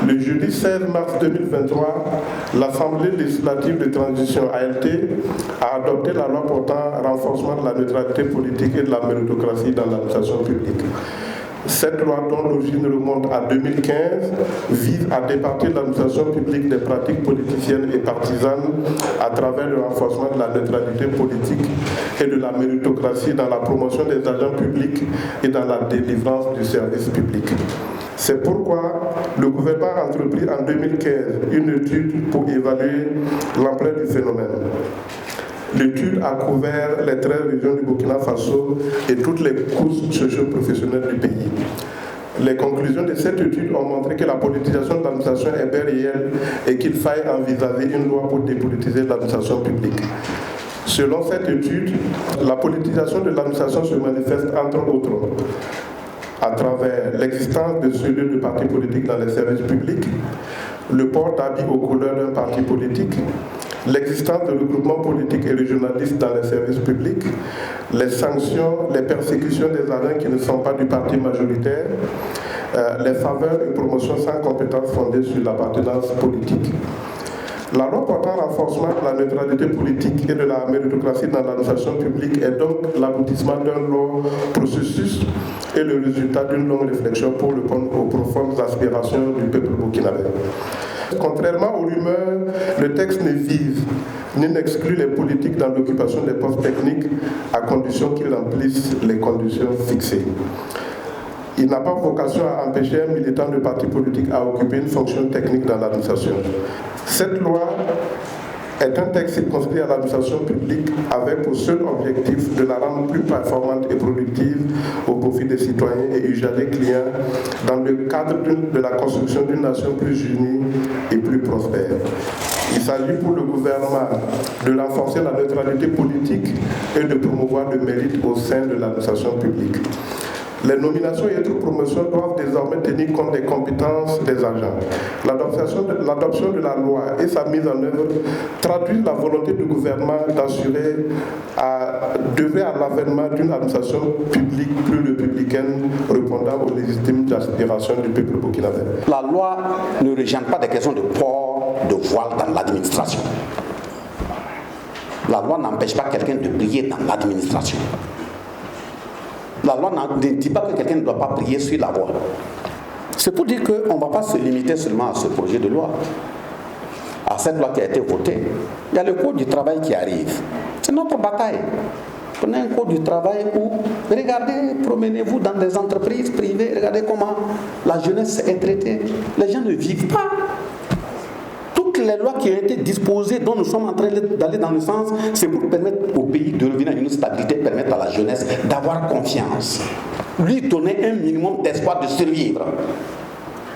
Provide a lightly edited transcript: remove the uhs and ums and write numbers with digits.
Le jeudi 16 mars 2023, l'Assemblée législative de transition ALT a adopté la loi portant renforcement de la neutralité politique et de la méritocratie dans l'administration publique. Cette loi, dont l'origine remonte à 2015, vise à départir l'administration publique des pratiques politiciennes et partisanes à travers le renforcement de la neutralité politique et de la méritocratie dans la promotion des agents publics et dans la délivrance du service public. C'est pourquoi le gouvernement a entrepris en 2015 une étude pour évaluer l'ampleur du phénomène. L'étude a couvert les 13 régions du Burkina Faso et toutes les couches socio-professionnelles du pays. Les conclusions de cette étude ont montré que la politisation de l'administration est bien réelle et qu'il faille envisager une loi pour dépolitiser l'administration publique. Selon cette étude, la politisation de l'administration se manifeste entre autres à travers l'existence de cellules de partis politiques dans les services publics, le port d'habits aux couleurs d'un parti politique, l'existence de regroupements politiques et régionalistes dans les services publics, les sanctions, les persécutions des agents qui ne sont pas du parti majoritaire, les faveurs et promotions sans compétences fondées sur l'appartenance politique. La loi portant renforcement de la neutralité politique et de la méritocratie dans l'administration publique est donc l'aboutissement d'un long processus et le résultat d'une longue réflexion pour répondre aux profondes aspirations du peuple burkinabé. Contrairement aux rumeurs, le texte ne vise ni n'exclut les politiques dans l'occupation des postes techniques à condition qu'ils remplissent les conditions fixées. Il n'a pas vocation à empêcher un militant de parti politique à occuper une fonction technique dans l'administration. Cette loi est un texte circonscrit à l'administration publique avec pour seul objectif de la rendre plus performante et productive au profit des citoyens et usagers clients dans le cadre de la construction d'une nation plus unie et plus prospère. Il s'agit pour le gouvernement de renforcer la neutralité politique et de promouvoir le mérite au sein de l'administration publique. Les nominations et autres promotions doivent désormais tenir compte des compétences des agents. L'adoption de la loi et sa mise en œuvre traduisent la volonté du gouvernement d'œuvrer à l'avènement d'une administration publique plus républicaine répondant aux légitimes aspirations du peuple burkinabé. La loi ne régente pas des questions de port de voile dans l'administration. La loi n'empêche pas quelqu'un de prier dans l'administration. La loi ne dit pas que quelqu'un ne doit pas prier sur la voie. C'est pour dire qu'on ne va pas se limiter seulement à ce projet de loi, à cette loi qui a été votée. Il y a le code du travail qui arrive. C'est notre bataille. Prenez un code du travail où, regardez, promenez-vous dans des entreprises privées, regardez comment la jeunesse est traitée. Les gens ne vivent pas. Toutes les lois qui ont été disposées, dont nous sommes en train d'aller dans le sens, c'est pour permettre au pays de revenir à une stabilité, permettre à la jeunesse d'avoir confiance, lui donner un minimum d'espoir de survivre.